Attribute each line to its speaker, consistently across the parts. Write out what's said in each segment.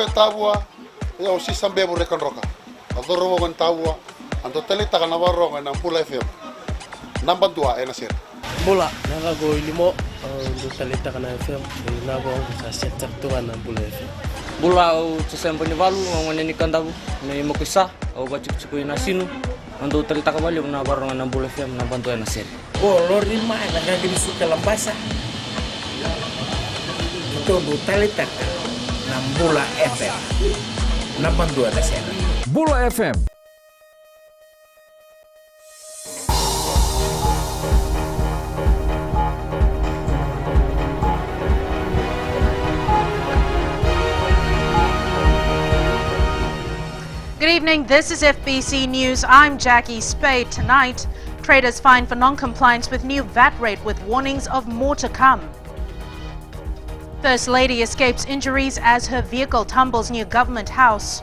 Speaker 1: e tabua e o si sambe mo rekan roka adoro mo kon tabua anto tele taka na waronga na Pula FM namba 2 e na ser
Speaker 2: Bula nanga go ilimo do tele taka na FM na go sa sector to na Pula FM
Speaker 3: Bula o tsempo ni valu ngone ni kandabu me mo kisa o ba chiko na sinu ando tele taka bali na waronga na Pula FM na bantu na ser
Speaker 2: o lorima na ga gi suka lambasa to do tele taka na Bula FM na bantu na ser
Speaker 4: Bula FM.
Speaker 5: Good evening, this is FBC News. I'm Jackie Spade. Tonight, traders fined for non-compliance with new VAT rate with warnings of more to come. First Lady escapes injuries as her vehicle tumbles near Government House.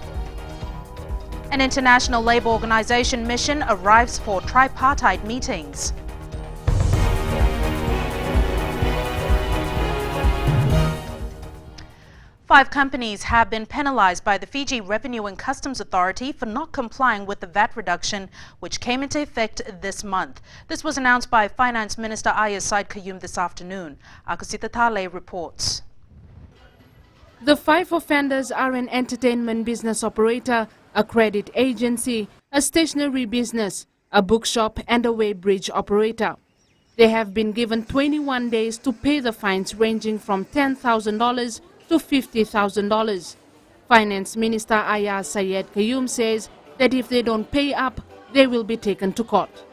Speaker 5: An international labour organisation mission arrives for tripartite meetings. Five companies have been penalised by the Fiji Revenue and Customs Authority for not complying with the VAT reduction, which came into effect this month. This was announced by Finance Minister Aya Said Kayum this afternoon. Akusita Tale reports.
Speaker 6: The five offenders are an entertainment business operator, a credit agency, a stationery business, a bookshop and a weighbridge operator. They have been given 21 days to pay the fines ranging from $10,000 to $50,000. Finance Minister Aya Sayed Kayum says that if they don't pay up, they will be taken to court.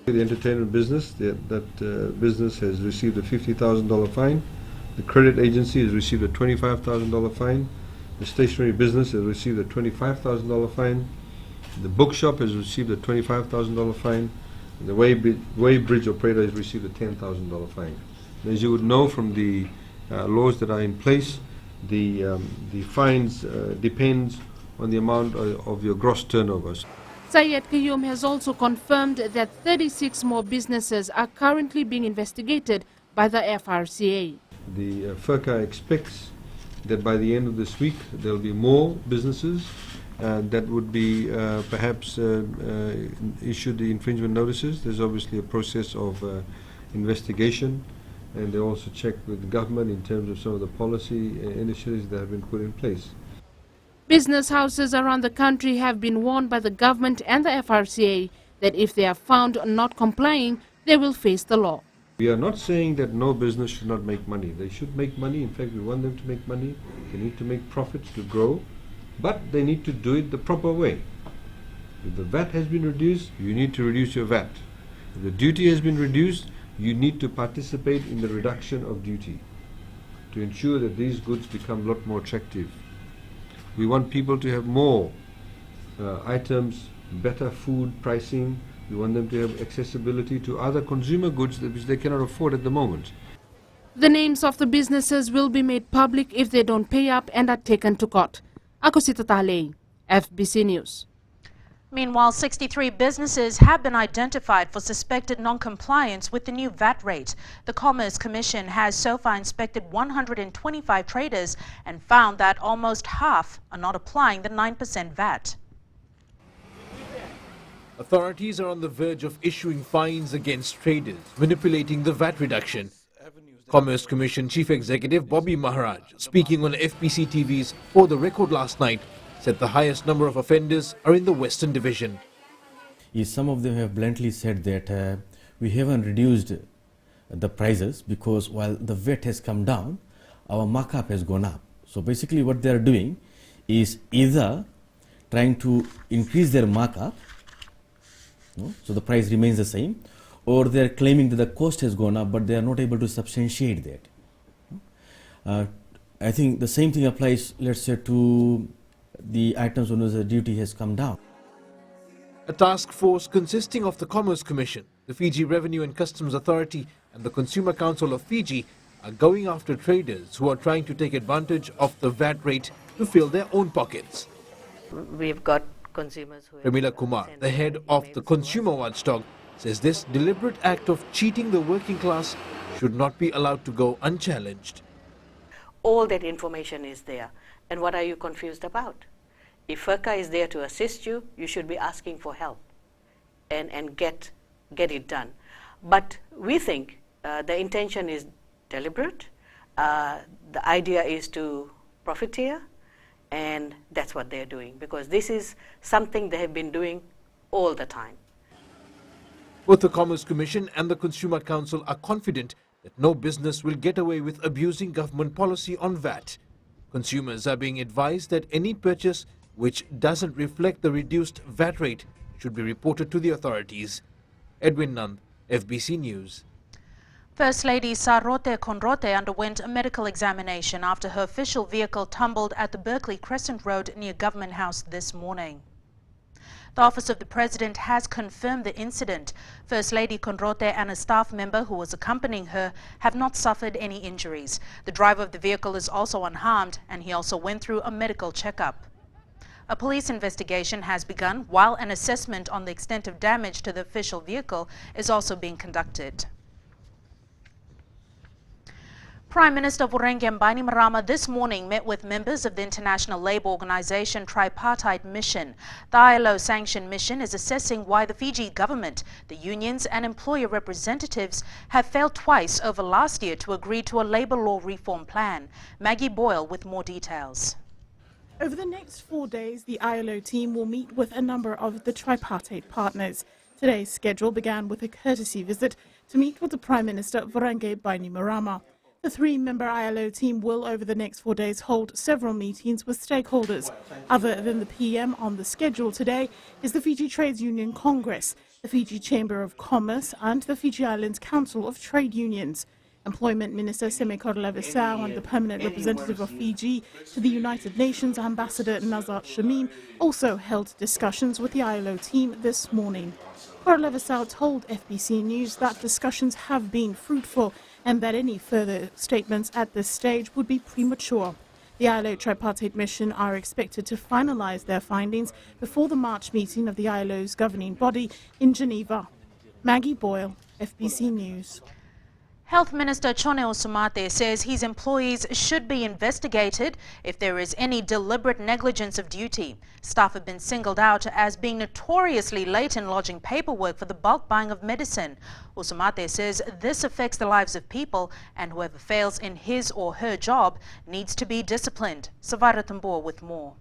Speaker 7: The entertainment business, that business has received a $50,000 fine. The credit agency has received a $25,000 fine. The stationery business has received a $25,000 fine. The bookshop has received a $25,000 fine. The weighbridge operator has received a $10,000 fine. As you would know from the laws that are in place, the fines depends on the amount of your gross turnovers.
Speaker 6: Sayed Kayum has also confirmed that 36 more businesses are currently being investigated by the FRCA.
Speaker 7: The FERCA expects that by the end of this week there will be more businesses that would be perhaps issued the infringement notices. There's obviously a process of investigation, and they also check with the government in terms of some of the policy initiatives that have been put in place.
Speaker 6: Business houses around the country have been warned by the government and the FRCA that if they are found not complying, they will face the law.
Speaker 7: We are not saying that no business should not make money. They should make money. In fact, we want them to make money. They need to make profits to grow, but they need to do it the proper way. If the VAT has been reduced, you need to reduce your VAT. If the duty has been reduced, you need to participate in the reduction of duty to ensure that these goods become a lot more attractive. We want people to have more items, better food pricing. We want them to have accessibility to other consumer goods which they cannot afford at the moment.
Speaker 6: The names of the businesses will be made public if they don't pay up and are taken to court. Akusita Tale, FBC News.
Speaker 5: Meanwhile, 63 businesses have been identified for suspected non-compliance with the new VAT rate. The Commerce Commission has so far inspected 125 traders and found that almost half are not applying the 9% VAT.
Speaker 8: Authorities are on the verge of issuing fines against traders manipulating the VAT reduction. Commerce Commission Chief Executive Bobby Maharaj, speaking on Fbctv's For the Record last night, said the highest number of offenders are in the Western Division.
Speaker 9: Some of them have bluntly said that we haven't reduced the prices because while the VAT has come down, our markup has gone up. So basically what they are doing is either trying to increase their markup, so the price remains the same, or they are claiming that the cost has gone up but they are not able to substantiate that. I think the same thing applies, let's say, to the items on which the duty has come down.
Speaker 8: A task force consisting of the Commerce Commission, the Fiji Revenue and Customs Authority and the Consumer Council of Fiji are going after traders who are trying to take advantage of the VAT rate to fill their own pockets.
Speaker 10: We've got consumers who...
Speaker 8: Ramila Kumar, the head of the Consumer Watchdog, says this deliberate act of cheating the working class should not be allowed to go unchallenged.
Speaker 10: All that information is there, And what are you confused about? If FERCA is there to assist you, you should be asking for help and get it done. But we think the intention is deliberate. The idea is to profiteer, and that's what they're doing, because this is something they have been doing all the time.
Speaker 8: Both the Commerce Commission and the Consumer Council are confident that no business will get away with abusing government policy on VAT. Consumers are being advised that any purchase which doesn't reflect the reduced VAT rate should be reported to the authorities. Edwin Nand, FBC News.
Speaker 5: First Lady Sarote Conrote underwent a medical examination after her official vehicle tumbled at the Berkeley Crescent Road near Government House this morning. The Office of the President has confirmed the incident. First Lady Conrote and a staff member who was accompanying her have not suffered any injuries. The driver of the vehicle is also unharmed, and he also went through a medical checkup. A police investigation has begun, while an assessment on the extent of damage to the official vehicle is also being conducted. Prime Minister Vurenge Bainimarama this morning met with members of the International Labour Organization Tripartite Mission. The ILO-sanctioned mission is assessing why the Fiji government, the unions and employer representatives have failed twice over last year to agree to a labour law reform plan. Maggie Boyle with more details.
Speaker 4: Over the next 4 days, the ILO team will meet with a number of the tripartite partners. Today's schedule began with a courtesy visit to meet with the Prime Minister Vurenge Bainimarama. The three-member ILO team will, over the next 4 days, hold several meetings with stakeholders. Other than the PM on the schedule today is the Fiji Trades Union Congress, the Fiji Chamber of Commerce and the Fiji Islands Council of Trade Unions. Employment Minister Semekor Levisau and the permanent representative of Fiji to the United Nations, Ambassador Nazar Shamim, also held discussions with the ILO team this morning. Kor Levisau told FBC News that discussions have been fruitful and that any further statements at this stage would be premature. The ILO Tripartite Mission are expected to finalize their findings before the March meeting of the ILO's governing body in Geneva. Maggie Boyle, FBC News.
Speaker 5: Health Minister Chone Osumate says his employees should be investigated if there is any deliberate negligence of duty. Staff have been singled out as being notoriously late in lodging paperwork for the bulk buying of medicine. Osumate says this affects the lives of people, and whoever fails in his or her job needs to be disciplined. Savara Tambor with more.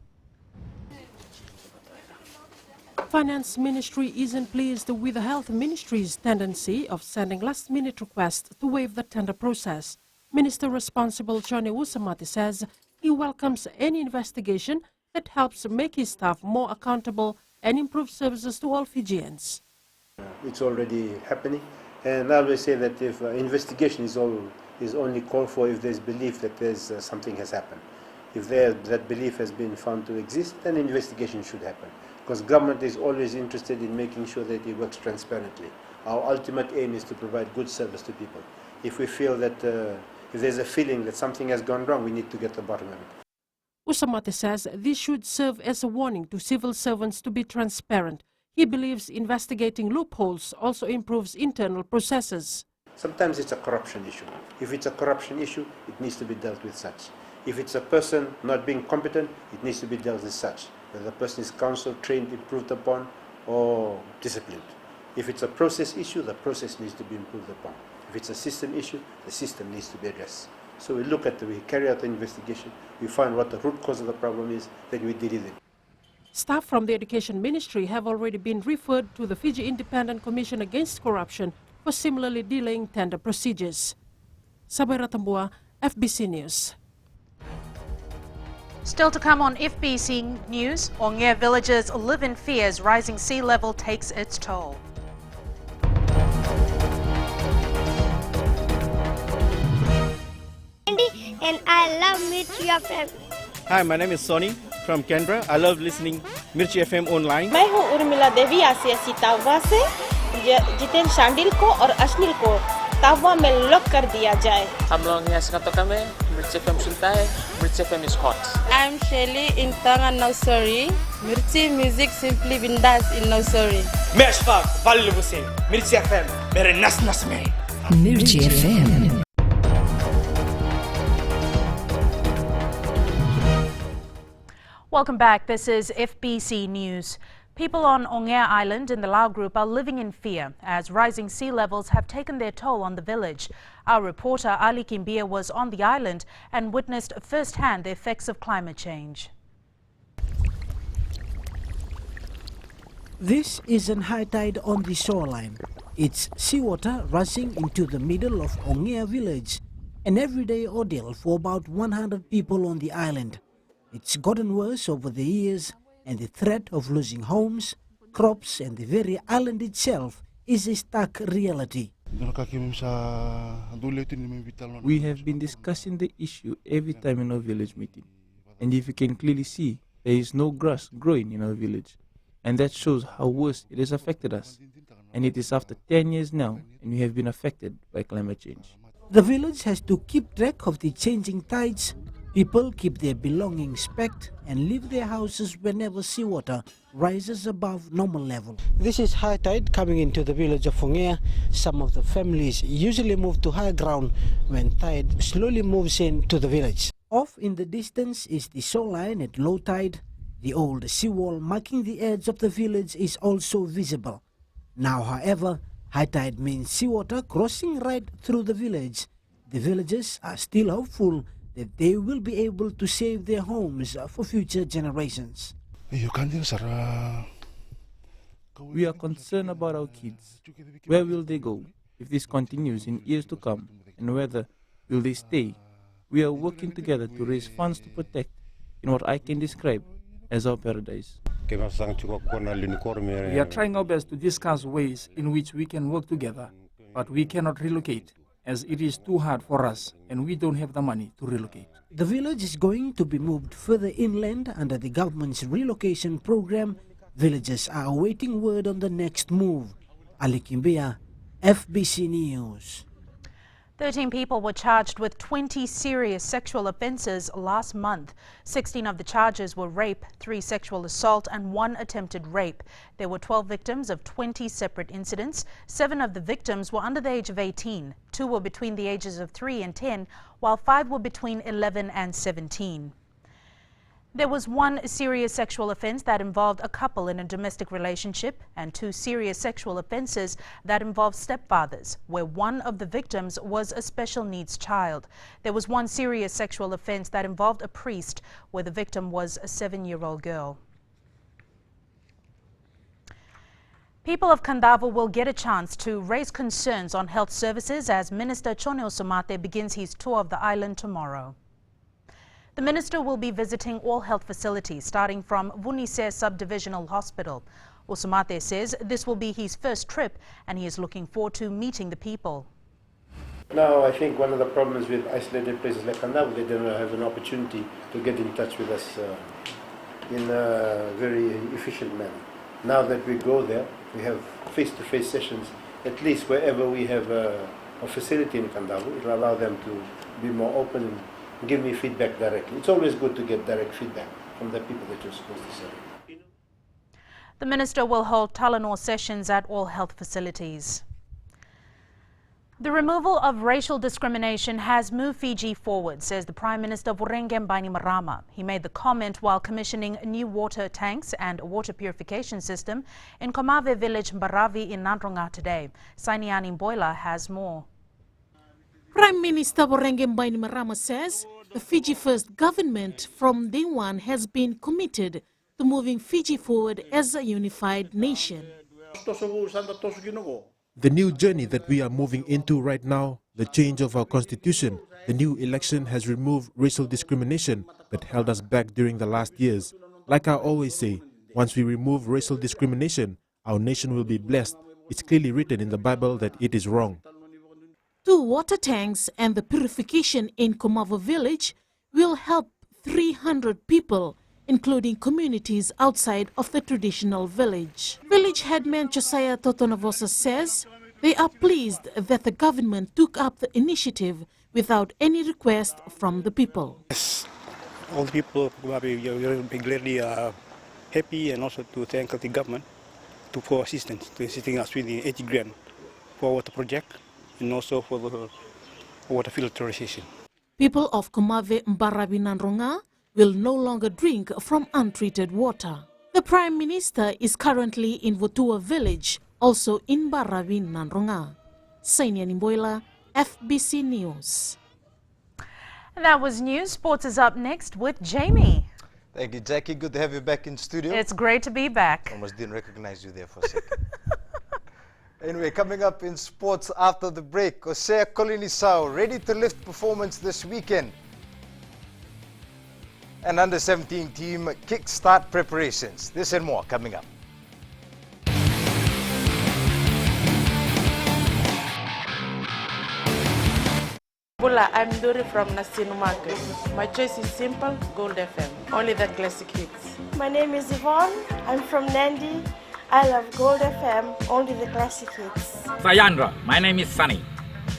Speaker 11: Finance Ministry isn't pleased with the Health Ministry's tendency of sending last-minute requests to waive the tender process. Minister responsible Chone Usamati says he welcomes any investigation that helps make his staff more accountable and improve services to all Fijians.
Speaker 12: It's already happening, and I always say that if investigation is only called for if there's belief that there's something has happened. If that belief has been found to exist, then investigation should happen. Because government is always interested in making sure that it works transparently. Our ultimate aim is to provide good service to people. If we feel that, if there's a feeling that something has gone wrong, we need to get to the bottom of it.
Speaker 11: Usamate says this should serve as a warning to civil servants to be transparent. He believes investigating loopholes also improves internal processes.
Speaker 12: Sometimes it's a corruption issue. If it's a corruption issue, it needs to be dealt with such. If it's a person not being competent, it needs to be dealt with such. Whether the person is counseled, trained, improved upon, or disciplined. If it's a process issue, the process needs to be improved upon. If it's a system issue, the system needs to be addressed. So we carry out the investigation, we find what the root cause of the problem is, then we deal with it.
Speaker 11: Staff from the Education Ministry have already been referred to the Fiji Independent Commission Against Corruption for similarly delaying tender procedures. Sabira Tambua, FBC News.
Speaker 5: Still to come on FBC News, Ongea villagers live in fear as rising sea level takes its toll.
Speaker 13: And I love Mirchi FM.
Speaker 14: Hi, my name is Sonny from Canberra. I love listening Mirchi FM online.
Speaker 15: मैं हूँ उर्मिला देवी आसियासी तावा से जितेन शांडिल को और अश्निल को तावा में lock कर दिया जाए.
Speaker 3: हम लोग यहाँ से कब में Mirchi FM सुनता है. Mirchi FM is hot.
Speaker 16: I'm Shelly in Tanga Nursery. Mirchi music simply bindas in nursery.
Speaker 17: मैं अशफाक वालिद हुसैन Mirchi FM मेरे नस में.
Speaker 18: Mirchi FM.
Speaker 5: Welcome back. This is FBC News. People on Ongea Island in the Lao group are living in fear as rising sea levels have taken their toll on the village. Our reporter Ali Kimbia was on the island and witnessed firsthand the effects of climate change.
Speaker 18: This is an high tide on the shoreline. It's seawater rushing into the middle of Ongea village, an everyday ordeal for about 100 people on the island. It's gotten worse over the years, and the threat of losing homes, crops and the very island itself is a stark reality.
Speaker 19: We have been discussing the issue every time in our village meeting, and if you can clearly see, there is no grass growing in our village, and that shows how worse it has affected us. And it is after 10 years now, and we have been affected by climate change.
Speaker 18: The village has to keep track of the changing tides. People keep their belongings packed and leave their houses whenever seawater rises above normal level. This is high tide coming into the village of Ongea. Some of the families usually move to high ground when tide slowly moves into the village. Off in the distance is the shoreline at low tide. The old seawall marking the edge of the village is also visible. Now, however, high tide means seawater crossing right through the village. The villagers are still hopeful that they will be able to save their homes for future generations.
Speaker 19: We are concerned about our kids. Where will they go if this continues in years to come, and whether will they stay? We are working together to raise funds to protect in what I can describe as our paradise.
Speaker 20: We are trying our best to discuss ways in which we can work together, but we cannot relocate, as it is too hard for us and we don't have the money to relocate.
Speaker 18: The village is going to be moved further inland under the government's relocation program. Villagers are awaiting word on the next move. Ali Kimbia, FBC News.
Speaker 5: 13 people were charged with 20 serious sexual offences last month. 16 of the charges were rape, 3 sexual assault and 1 attempted rape. There were 12 victims of 20 separate incidents. 7 of the victims were under the age of 18. 2 were between the ages of 3 and 10, while 5 were between 11 and 17. There was 1 serious sexual offence that involved a couple in a domestic relationship and 2 serious sexual offences that involved stepfathers, where 1 of the victims was a special needs child. There was 1 serious sexual offence that involved a priest, where the victim was a 7-year-old girl. People of Kandavo will get a chance to raise concerns on health services as Minister Chone Usumate begins his tour of the island tomorrow. The minister will be visiting all health facilities, starting from Vunise Subdivisional Hospital. Usumate says this will be his first trip and he is looking forward to meeting the people.
Speaker 12: Now, I think one of the problems with isolated places like Kandavo, they don't have an opportunity to get in touch with us in a very efficient manner. Now that we go there, we have face-to-face sessions, at least wherever we have a facility in Kandavo. It will allow them to be more open and give me feedback directly. It's always good to get direct feedback from the people that you're supposed to serve.
Speaker 5: The minister will hold Talanoa sessions at all health facilities. The removal of racial discrimination has moved Fiji forward, says the Prime Minister Vurenge Bainimarama. He made the comment while commissioning new water tanks and a water purification system in Komave village Mbaravi in Nandronga today. Sainiani Boila has more.
Speaker 4: Prime Minister Vurenge Bainimarama says the Fiji First government from day one has been committed to moving Fiji forward as a unified nation.
Speaker 21: The new journey that we are moving into right now, the change of our constitution, the new election has removed racial discrimination that held us back during the last years. Like I always say, once we remove racial discrimination, our nation will be blessed. It's clearly written in the Bible that it is wrong.
Speaker 4: 2 water tanks and the purification in Komavo village will help 300 people, including communities outside of the traditional village. Village headman Josiah Totonavosa says they are pleased that the government took up the initiative without any request from the people.
Speaker 22: Yes, all the people will be gladly happy, and also to thank the government for assistance, to assisting us with the 80 grand for water project and also for the water filtration.
Speaker 4: People of Komave Mbarabi Nandronga will no longer drink from untreated water. The Prime Minister is currently in Votua village, also in Baravin, Nandronga. Sainia Nimboila, FBC News.
Speaker 5: And that was news. Sports is up next with Jamie.
Speaker 1: Thank you, Jackie. Good to have you back in studio.
Speaker 5: It's great to be back.
Speaker 1: Almost didn't recognize you there for a second. Anyway, coming up in sports after the break, Hosea Colinisao ready to lift performance this weekend. And under-17 team kickstart preparations. This and more coming up.
Speaker 16: Bula, I'm Dori from Nasinu Market. My choice is simple, Gold FM. Only the classic hits.
Speaker 13: My name is Yvonne. I'm from Nandi. I love Gold FM, only the classic hits.
Speaker 2: Sayandra, my name is Sunny.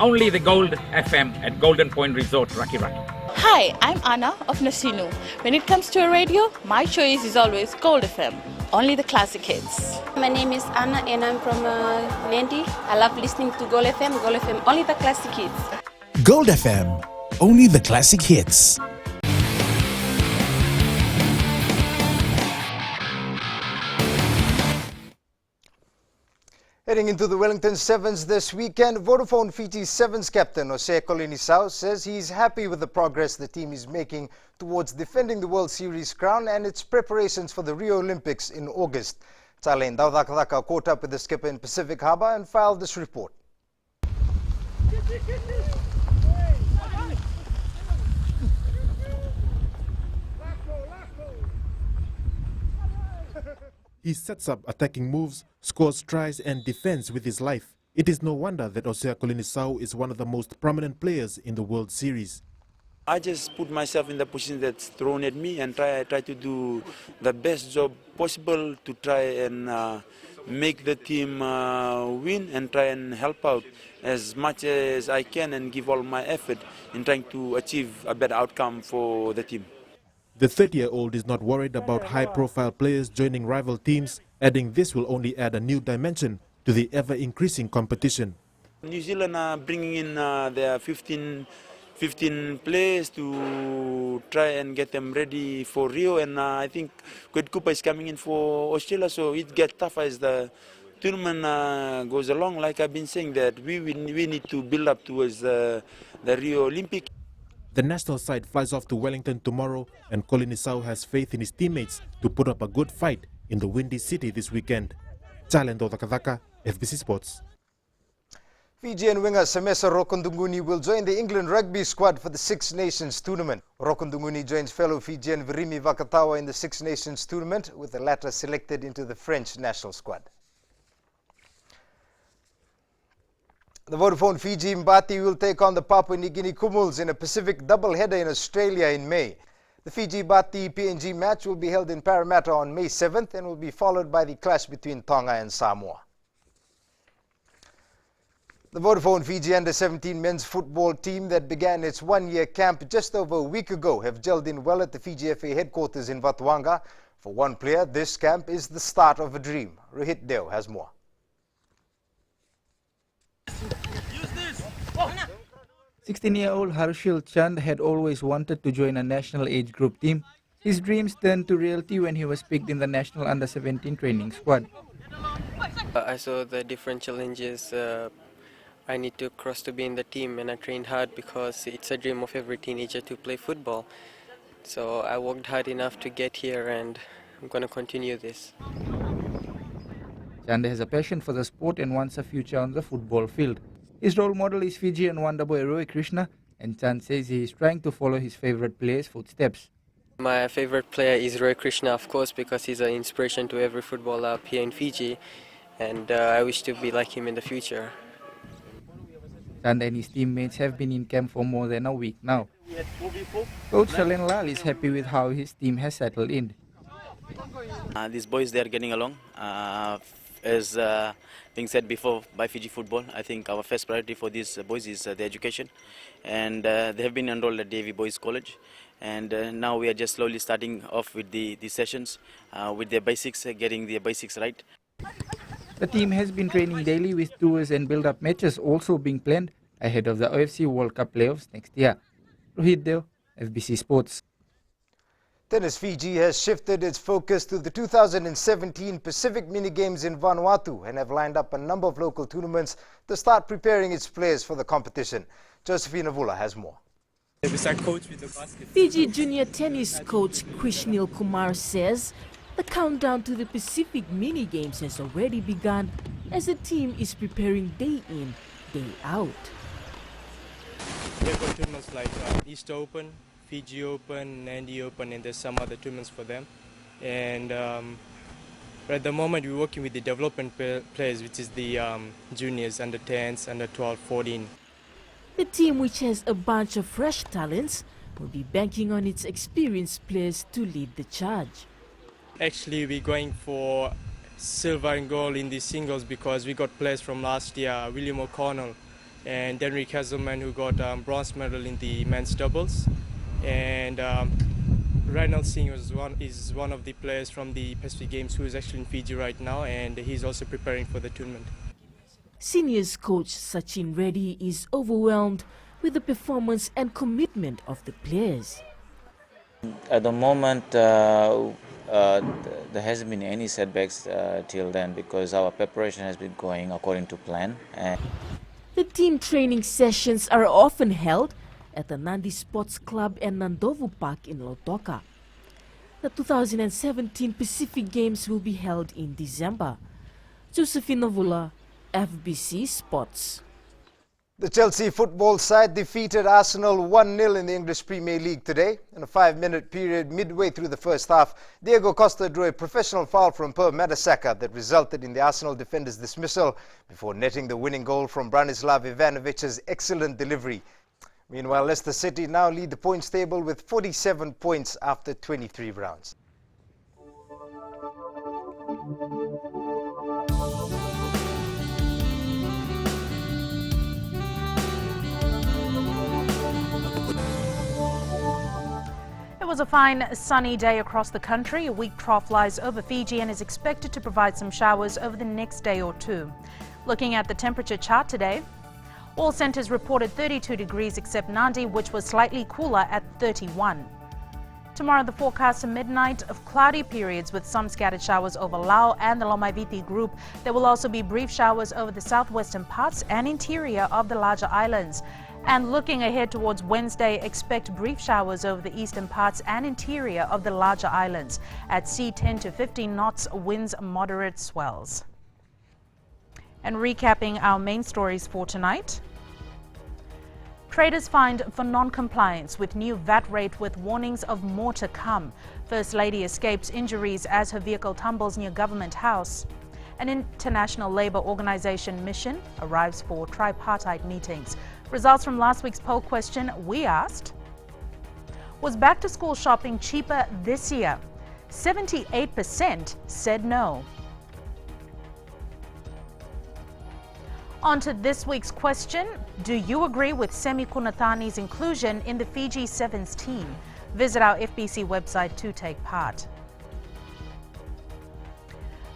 Speaker 2: Only the Gold FM at Golden Point Resort, Raki Raki.
Speaker 23: Hi, I'm Anna of Nasinu. When it comes to a radio, my choice is always Gold FM. Only the classic hits.
Speaker 24: My name is Anna and I'm from Nandi. I love listening to Gold FM. Gold FM, only the classic hits.
Speaker 25: Gold FM, only the classic hits.
Speaker 1: Heading into the Wellington Sevens this weekend, Vodafone Fiji Sevens captain Hosea Colinisao says he's happy with the progress the team is making towards defending the World Series crown and its preparations for the Rio Olympics in August. Talen Daudakadaka caught up with the skipper in Pacific Harbour and filed this report.
Speaker 21: He sets up attacking moves, scores tries and defends with his life. It is no wonder that Hosea Colinisao is one of the most prominent players in the World Series.
Speaker 26: I just put myself in the position that's thrown at me and try to do the best job possible to try and make the team win and try and help out as much as I can and give all my effort in trying to achieve a better outcome for the team.
Speaker 21: The 30-year-old is not worried about high-profile players joining rival teams, adding this will only add a new dimension to the ever-increasing competition.
Speaker 26: New Zealand are bringing in their 15 players to try and get them ready for Rio, and I think Quade Cooper is coming in for Australia, so it gets tougher as the tournament goes along. Like I've been saying, that we need to build up towards the Rio Olympic.
Speaker 21: The national side flies off to Wellington tomorrow, and Colinisao has faith in his teammates to put up a good fight in the windy city this weekend. Chalendo Takadaka, FBC Sports.
Speaker 1: Fijian winger Semesa Rokondunguni will join the England rugby squad for the Six Nations tournament. Rokondunguni joins fellow Fijian Virimi Vakatawa in the Six Nations tournament, with the latter selected into the French national squad. The Vodafone Fiji Mbati will take on the Papua New Guinea Kumuls in a Pacific doubleheader in Australia in May. The Fiji Mbati PNG match will be held in Parramatta on May 7th and will be followed by the clash between Tonga and Samoa. The Vodafone Fiji Under-17 men's football team that began its one-year camp just over a week ago have gelled in well at the Fiji FA headquarters in Vatuanga. For one player, this camp is the start of a dream. Rohit Deo has more.
Speaker 27: 16-year-old Harshil Chand had always wanted to join a national age group team. His dreams turned to reality when he was picked in the national under-17 training squad.
Speaker 28: I saw the different challenges I need to cross to be in the team, and I trained hard because it's a dream of every teenager to play football. So I worked hard enough to get here, and I'm going to continue this.
Speaker 27: Chand has a passion for the sport and wants a future on the football field. His role model is Fijian wonder boy Roy Krishna, and Chand says he is trying to follow his favorite player's footsteps.
Speaker 28: My favorite player is Roy Krishna, of course, because he's an inspiration to every footballer up here in Fiji, and I wish to be like him in the future.
Speaker 27: Chand and his teammates have been in camp for more than a week now. Coach Shalen Lal is happy with how his team has settled in.
Speaker 29: These boys, they are getting along. As being said before by Fiji Football, I think our first priority for these boys is their education, and they have been enrolled at Davy Boys College, and now we are just slowly starting off with the sessions with their basics, getting their basics right.
Speaker 27: The team has been training daily with tours and build-up matches also being planned ahead of the OFC World Cup playoffs next year. Rohit Deo, FBC Sports.
Speaker 1: Tennis Fiji has shifted its focus to the 2017 Pacific Mini Games in Vanuatu and have lined up a number of local tournaments to start preparing its players for the competition. Josephina Vula has more.
Speaker 3: Fiji junior tennis coach Krishnil Kumar says the countdown to the Pacific Mini Games has already begun as the team is preparing day in, day out.
Speaker 6: They've got tournaments like East Open, Fiji Open, Nandi Open, and there's some other tournaments for them. And at the moment we're working with the development players, which is the juniors, under 10s, under 12, 14.
Speaker 3: The team, which has a bunch of fresh talents, will be banking on its experienced players to lead the charge.
Speaker 6: Actually, we're going for silver and gold in the singles because we got players from last year, William O'Connell and Denrick Hazelman, who got bronze medal in the men's doubles. And Reinald Singh is one of the players from the Pacific Games who is actually in Fiji right now, and he's also preparing for the tournament.
Speaker 3: Seniors coach Sachin Reddy is overwhelmed with the performance and commitment of the players.
Speaker 7: At the moment, there hasn't been any setbacks till then because our preparation has been going according to plan.
Speaker 3: The team training sessions are often held at the Nandi Sports Club and Nandovu Park in Lautoka. The 2017 Pacific Games will be held in December. Josephina Vula, FBC Sports.
Speaker 1: The Chelsea football side defeated Arsenal 1-0 in the English Premier League today. In a 5-minute period midway through the first half, Diego Costa drew a professional foul from Per Mertesacker that resulted in the Arsenal defender's dismissal before netting the winning goal from Branislav Ivanovic's excellent delivery. Meanwhile, Leicester City now lead the points table with 47 points after 23 rounds.
Speaker 5: It was a fine sunny day across the country. A weak trough lies over Fiji and is expected to provide some showers over the next day or two. Looking at the temperature chart today, all centres reported 32 degrees except Nandi, which was slightly cooler at 31. Tomorrow the forecast a midnight of cloudy periods with some scattered showers over Lao and the Lomaiviti group. There will also be brief showers over the southwestern parts and interior of the larger islands. And looking ahead towards Wednesday, expect brief showers over the eastern parts and interior of the larger islands. At sea, 10 to 15 knots, winds moderate swells. And recapping our main stories for tonight. Traders fined for non-compliance with new VAT rate with warnings of more to come. First Lady escapes injuries as her vehicle tumbles near Government House. An international labour organisation mission arrives for tripartite meetings. Results from last week's poll question, we asked, was back-to-school shopping cheaper this year? 78% said no. On to this week's question, do you agree with Semi Kunatani's inclusion in the Fiji Sevens team? Visit our FBC website to take part.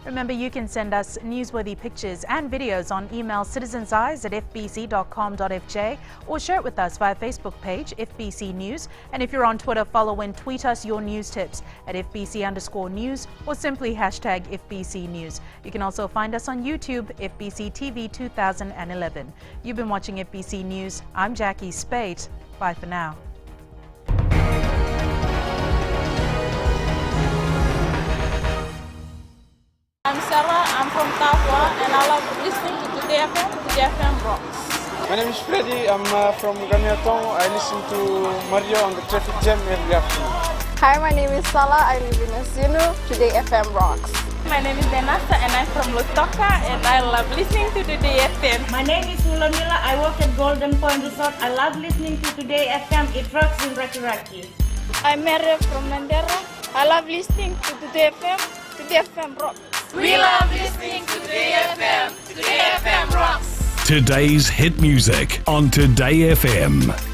Speaker 5: Remember, you can send us newsworthy pictures and videos on email citizenseyes@fbc.com.fj or share it with us via Facebook page FBC News. And if you're on Twitter, follow and tweet us your news tips at FBC_news or simply hashtag FBC News. You can also find us on YouTube, Fbctv 2011. You've been watching FBC News. I'm Jackie Spate. Bye for now.
Speaker 16: I'm Sarah, I'm from Tafwa, and I love listening to Today FM. Today FM rocks.
Speaker 8: My name is Freddy, I'm from Gamiatong. I listen to Mario on the traffic jam every afternoon.
Speaker 9: Hi, my name is Salah, I live in Asinu. Today FM rocks.
Speaker 23: My name is Denasa and I'm from Lautoka and I love listening to Today FM.
Speaker 10: My name is Mulamila, I work at Golden Point Resort. I love listening to Today FM. It rocks in Raki Raki.
Speaker 9: I'm Mary from Mandera. I love listening to Today FM. Today FM rocks.
Speaker 23: We love listening to Today FM. Today FM rocks.
Speaker 25: Today's hit music on Today FM.